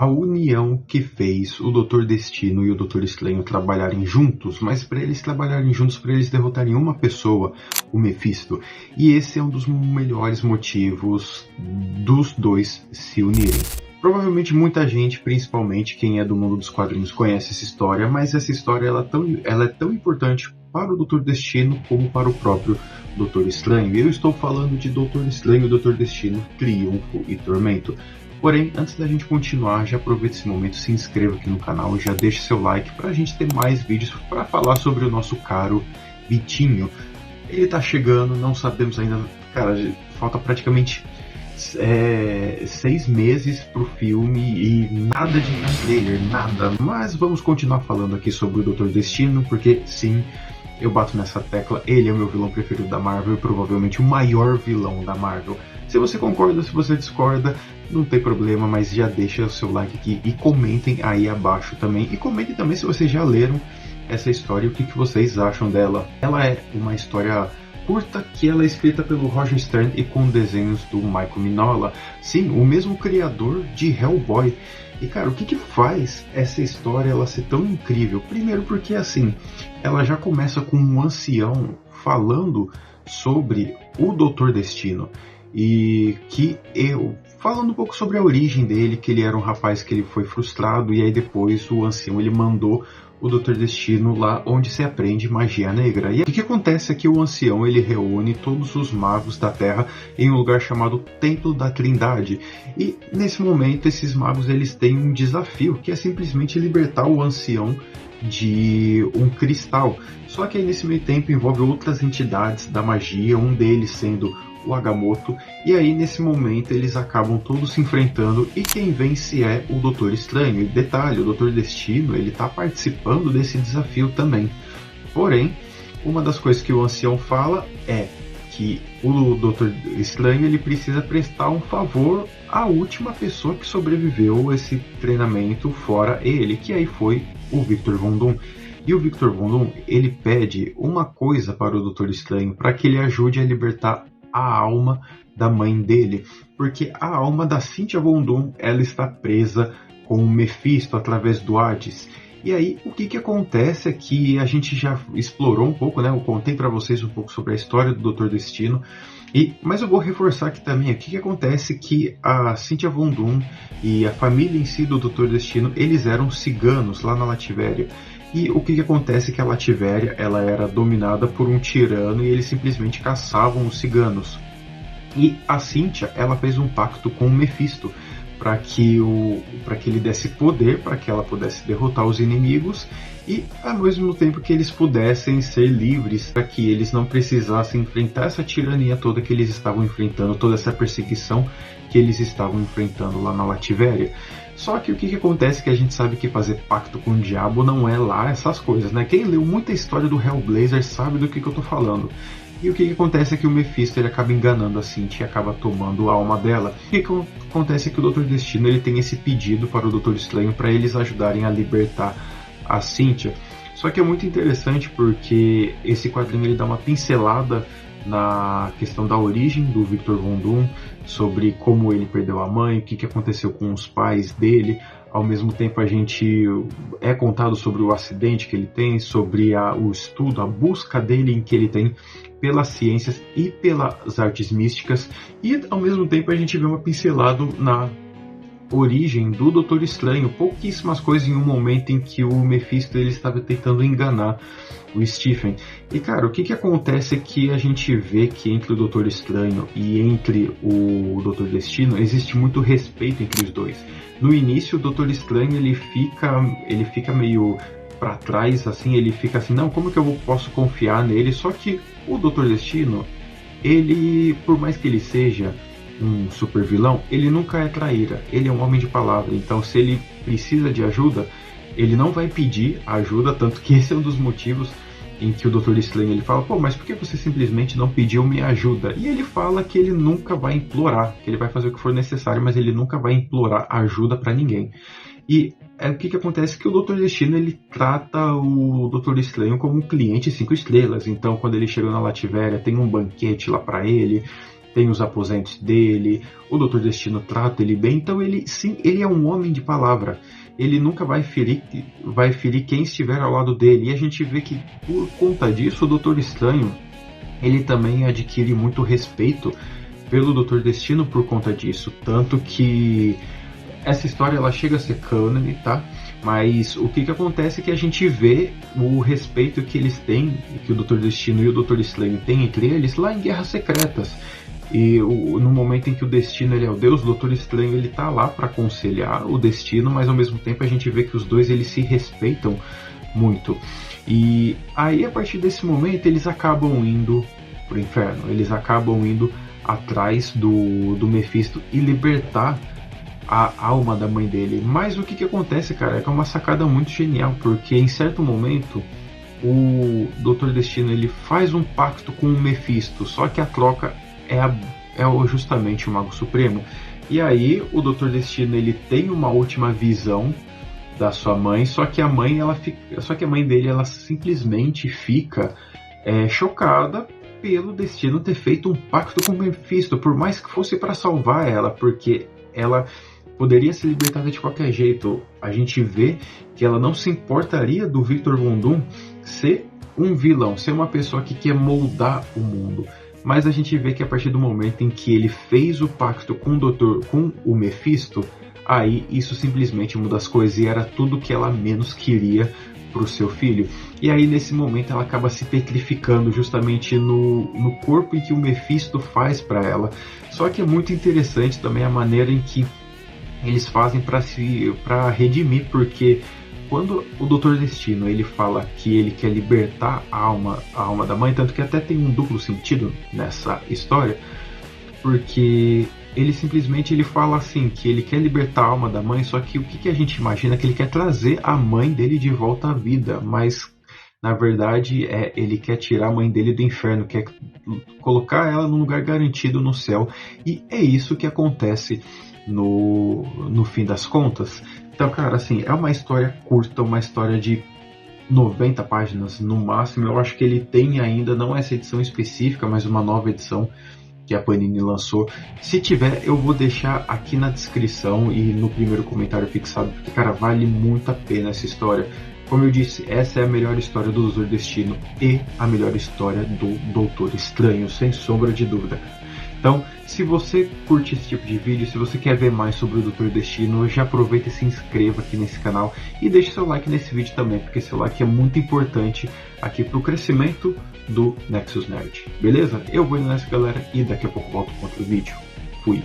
a união que fez o Doutor Destino e o Doutor Estranho trabalharem juntos, mas para eles trabalharem juntos, para eles derrotarem uma pessoa, o Mephisto. E esse é um dos melhores motivos dos dois se unirem. Provavelmente muita gente, principalmente quem é do mundo dos quadrinhos, conhece essa história, mas essa história ela é tão importante para o Doutor Destino como para o próprio Doutor Estranho. Eu estou falando de Doutor Estranho e Doutor Destino, Triunfo e Tormento. Porém, antes da gente continuar, já aproveita esse momento, se inscreva aqui no canal, já deixe seu like para a gente ter mais vídeos para falar sobre o nosso caro Vitinho. Ele tá chegando, não sabemos ainda, cara, falta praticamente 6 meses pro filme e nada de trailer, nada. Mas vamos continuar falando aqui sobre o Doutor Destino, porque sim, eu bato nessa tecla, ele é o meu vilão preferido da Marvel e provavelmente o maior vilão da Marvel. Se você concorda, se você discorda, não tem problema, mas já deixa o seu like aqui e comentem aí abaixo também. E comentem também se vocês já leram essa história e o que vocês acham dela. Ela é uma história curta que ela é escrita pelo Roger Stern e com desenhos do Michael Mignola. Sim, o mesmo criador de Hellboy. E cara, o que faz essa história ela ser tão incrível? Primeiro porque assim, ela já começa com um ancião falando sobre o Doutor Destino. E que falando um pouco sobre a origem dele, que ele era um rapaz que ele foi frustrado e aí depois o ancião ele mandou o Doutor Destino lá onde se aprende magia negra. E o que acontece é que o ancião ele reúne todos os magos da Terra em um lugar chamado Templo da Trindade. E nesse momento esses magos eles têm um desafio que é simplesmente libertar o ancião de um cristal. Só que aí nesse meio tempo envolve outras entidades da magia, um deles sendo o Agamotto, e aí nesse momento eles acabam todos se enfrentando e quem vence é o Doutor Estranho. E detalhe, o Doutor Destino ele está participando desse desafio também. Porém, uma das coisas que o ancião fala é que o Doutor Estranho ele precisa prestar um favor à última pessoa que sobreviveu a esse treinamento fora ele, que aí foi o Victor Von Doom. E o Victor Von Doom ele pede uma coisa para o Doutor Estranho, para que ele ajude a libertar a alma da mãe dele, porque a alma da Cynthia Von Doom ela está presa com o Mephisto através do Hades. E aí o que acontece é que a gente já explorou um pouco, né? Eu contei para vocês um pouco sobre a história do Doutor Destino, mas eu vou reforçar aqui também o que acontece que a Cynthia Von Doom e a família em si do Doutor Destino eles eram ciganos lá na Lativéria. E o que acontece é que a Lativéria ela era dominada por um tirano e eles simplesmente caçavam os ciganos. E a Cynthia ela fez um pacto com o Mephisto para que ele desse poder, para que ela pudesse derrotar os inimigos e ao mesmo tempo que eles pudessem ser livres, para que eles não precisassem enfrentar essa tirania toda que eles estavam enfrentando, toda essa perseguição que eles estavam enfrentando lá na Lativéria. Só que o que acontece é que a gente sabe que fazer pacto com o diabo não é lá essas coisas, né? Quem leu muita história do Hellblazer sabe do que eu tô falando. E o que acontece é que o Mephisto ele acaba enganando a Cynthia e acaba tomando a alma dela. O que acontece é que o Doutor Destino ele tem esse pedido para o Doutor Estranho para eles ajudarem a libertar a Cynthia. Só que é muito interessante porque esse quadrinho ele dá uma pincelada na questão da origem do Victor Von Doom, sobre como ele perdeu a mãe, o que aconteceu com os pais dele. Ao mesmo tempo a gente é contado sobre o acidente que ele tem, sobre o estudo, a busca dele em que ele tem pelas ciências e pelas artes místicas, e ao mesmo tempo a gente vê uma pincelada na origem do Doutor Estranho, pouquíssimas coisas em um momento em que o Mephisto ele estava tentando enganar o Stephen. E cara, o que acontece é que a gente vê que entre o Doutor Estranho e entre o Doutor Destino existe muito respeito entre os dois. No início o Doutor Estranho ele fica meio para trás, assim, ele fica assim, não, como que eu posso confiar nele? Só que o Doutor Destino, ele, por mais que ele seja um super vilão, ele nunca é traíra, ele é um homem de palavra, então se ele precisa de ajuda, ele não vai pedir ajuda, tanto que esse é um dos motivos em que o Doutor Estranho ele fala, pô, mas por que você simplesmente não pediu minha ajuda? E ele fala que ele nunca vai implorar, que ele vai fazer o que for necessário, mas ele nunca vai implorar ajuda para ninguém. E o que acontece é que o Doutor Destino ele trata o Doutor Estranho como um cliente 5 estrelas, então quando ele chega na Lativéria tem um banquete lá para ele, tem os aposentos dele, o Dr. Destino trata ele bem, então ele é um homem de palavra. Ele nunca vai ferir quem estiver ao lado dele. E a gente vê que por conta disso o Doutor Estranho ele também adquire muito respeito pelo Dr. Destino por conta disso, tanto que essa história ela chega a ser cânone, tá? Mas o que acontece é que a gente vê o respeito que eles têm, que o Dr. Destino e o Dr. Estranho têm entre eles lá em Guerras Secretas. E no momento em que o Destino ele é o Deus, o Dr. Estranho ele tá lá para aconselhar o Destino, mas ao mesmo tempo a gente vê que os dois eles se respeitam muito. E aí a partir desse momento eles acabam indo pro inferno, eles acabam indo atrás do Mephisto e libertar a alma da mãe dele. Mas o que acontece, cara, é que é uma sacada muito genial, porque em certo momento o Dr. Destino ele faz um pacto com o Mephisto, só que a troca é justamente o Mago Supremo. E aí o Dr. Destino ele tem uma última visão da sua mãe, só que a mãe dele ela simplesmente fica chocada pelo Destino ter feito um pacto com o Mephisto, por mais que fosse para salvar ela, porque ela poderia ser libertada de qualquer jeito. A gente vê que ela não se importaria do Victor Von Doom ser um vilão, ser uma pessoa que quer moldar o mundo. Mas a gente vê que a partir do momento em que ele fez o pacto com o Mephisto, aí isso simplesmente muda as coisas e era tudo que ela menos queria para o seu filho. E aí nesse momento ela acaba se petrificando justamente no corpo em que o Mephisto faz para ela. Só que é muito interessante também a maneira em que eles fazem para redimir, porque quando o Dr. Destino ele fala que ele quer libertar a alma da mãe, tanto que até tem um duplo sentido nessa história, porque ele simplesmente fala assim, que ele quer libertar a alma da mãe, só que o que a gente imagina é que ele quer trazer a mãe dele de volta à vida, mas na verdade ele quer tirar a mãe dele do inferno, quer colocar ela num lugar garantido no céu, e é isso que acontece no fim das contas. Então, cara, assim, é uma história curta, uma história de 90 páginas no máximo. Eu acho que ele tem ainda, não essa edição específica, mas uma nova edição que a Panini lançou. Se tiver, eu vou deixar aqui na descrição e no primeiro comentário fixado, porque, cara, vale muito a pena essa história. Como eu disse, essa é a melhor história do Doutor Destino e a melhor história do Doutor Estranho, sem sombra de dúvida. Então, se você curte esse tipo de vídeo, se você quer ver mais sobre o Doutor Destino, já aproveita e se inscreva aqui nesse canal e deixe seu like nesse vídeo também, porque seu like é muito importante aqui para o crescimento do Nexus Nerd. Beleza? Eu vou indo nessa, galera, e daqui a pouco volto com outro vídeo. Fui!